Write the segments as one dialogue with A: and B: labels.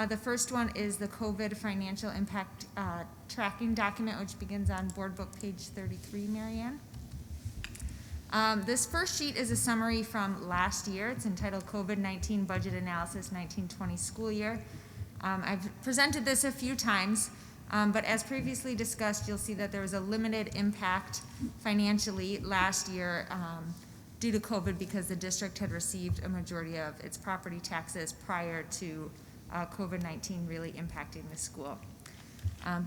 A: The first one is the COVID financial impact tracking document, which begins on board book page 33, Marianne. This first sheet is a summary from last year. It's entitled COVID-19 Budget Analysis 1920 School Year. I've presented this a few times, but as previously discussed, you'll see that there was a limited impact financially last year due to COVID because the district had received a majority of its property taxes prior to COVID-19 really impacting the school.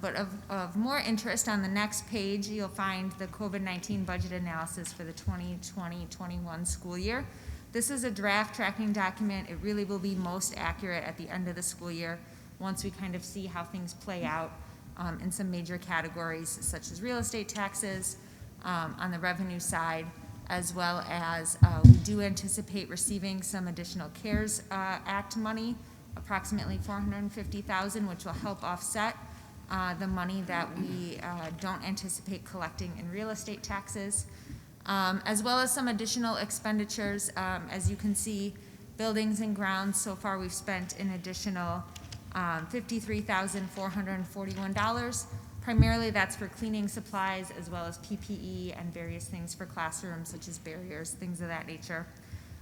A: But of more interest, on the next page, you'll find the COVID-19 budget analysis for the 2020-21 school year. This is a draft tracking document. It really will be most accurate at the end of the school year once we kind of see how things play out in some major categories such as real estate taxes on the revenue side, as well as we do anticipate receiving some additional CARES Act money, approximately $450,000, which will help offset the money that we don't anticipate collecting in real estate taxes, as well as some additional expenditures. As you can see, buildings and grounds, so far we've spent an additional $53,441. Primarily that's for cleaning supplies as well as PPE and various things for classrooms such as barriers, things of that nature.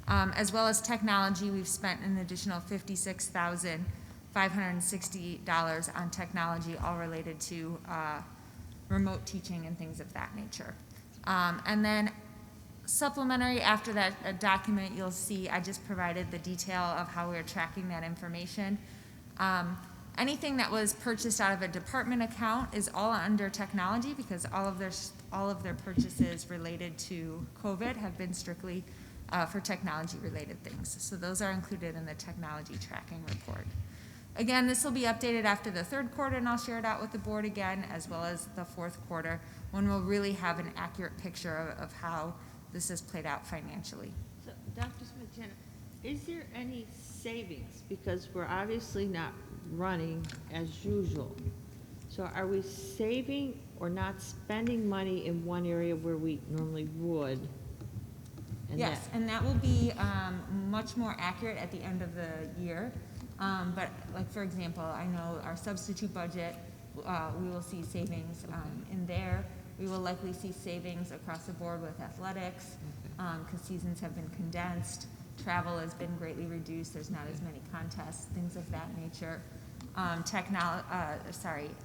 A: As well as technology, we've spent an additional $56,560 on technology, all related to remote teaching and things of that nature. And then supplementary after that document, you'll see I just provided the detail of how we're tracking that information. Anything that was purchased out of a department account is all under technology because all of their purchases related to COVID have been strictly for technology related things. So those are included in the technology tracking report. Again, this will be updated after the third quarter, and I'll share it out with the board again, as well as the fourth quarter, when we'll really have an accurate picture of how this has played out financially.
B: So, Dr. Smith, is there any savings? Because we're obviously not running as usual. So are we saving or not spending money in one area where we normally would?
A: Yes, and that will be much more accurate at the end of the year. But like, for example, I know our substitute budget, we will see savings in there. We will likely see savings across the board with athletics because seasons have been condensed. Travel has been greatly reduced. There's not as many contests, things of that nature.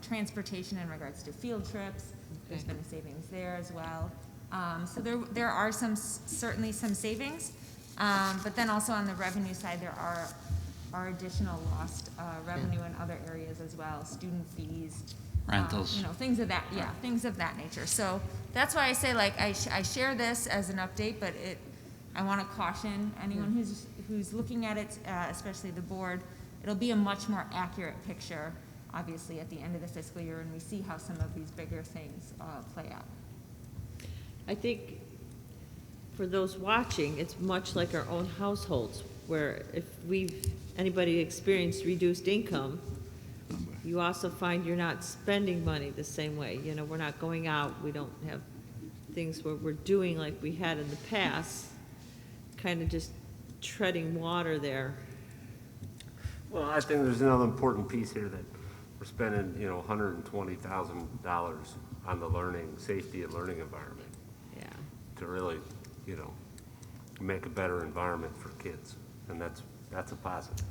A: Transportation in regards to field trips. There's been a savings there as well. So there are certainly some savings, but then also on the revenue side, there are additional lost revenue in other areas as well, student fees,
C: rentals,
A: things of that, things of that nature. So that's why I say, like, I share this as an update, but I want to caution anyone who's looking at it, especially the board. It'll be a much more accurate picture, obviously, at the end of the fiscal year when we see how some of these bigger things play out.
B: I think for those watching, it's much like our own households, where if anybody experienced reduced income, you also find you're not spending money the same way. We're not going out. We don't have things where we're doing like we had in the past, kind of just treading water there.
D: Well, I think there's another important piece here that we're spending, $120,000 on the safety and learning environment.
B: Yeah.
D: To really, make a better environment for kids, and that's a positive.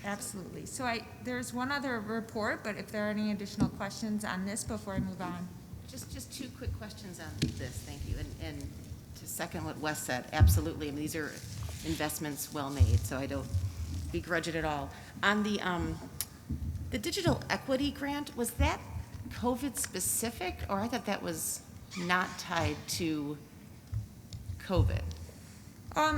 A: Absolutely. So there's one other report, but if there are any additional questions on this before I move on.
E: Just two quick questions on this, thank you. And to second what Wes said, absolutely. I mean, these are investments well made, so I don't begrudge it at all. On the digital equity grant, was that COVID specific, or I thought that was not tied to COVID?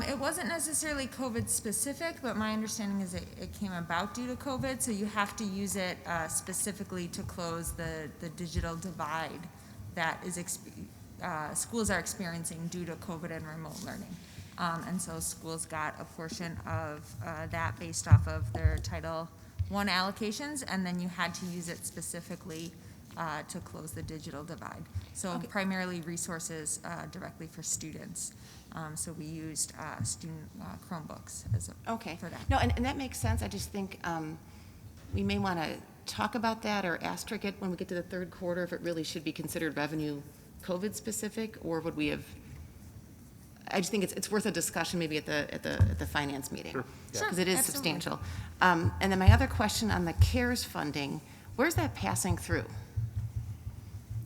A: It wasn't necessarily COVID specific, but my understanding is it came about due to COVID, so you have to use it specifically to close the digital divide that schools are experiencing due to COVID and remote learning. And so schools got a portion of that based off of their Title I allocations, and then you had to use it specifically to close the digital divide. So primarily resources directly for students. So we used student Chromebooks as a,
E: Okay.
A: for that.
E: No, and that makes sense. I just think we may want to talk about that or asterisk it when we get to the third quarter, if it really should be considered revenue COVID-specific, or would we have, I just think it's worth a discussion maybe at the finance meeting.
D: Sure, yeah.
E: Because it is
A: Absolutely.
E: substantial. And then my other question on the CARES funding, where's that passing through?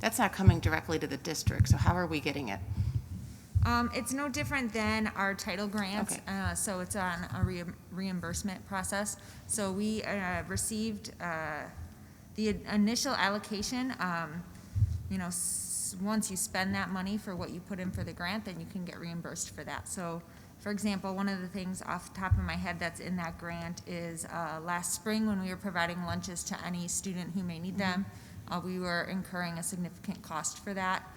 E: That's not coming directly to the district, so how are we getting it?
A: It's no different than our title grants,
E: Okay.
A: so it's on a reimbursement process. So we received the initial allocation. Once you spend that money for what you put in for the grant, then you can get reimbursed for that. So, for example, one of the things off the top of my head that's in that grant is last spring when we were providing lunches to any student who may need them, we were incurring a significant cost for that,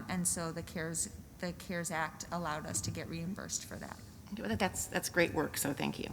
A: and so the CARES Act allowed us to get reimbursed for that.
E: That's great work, so thank you.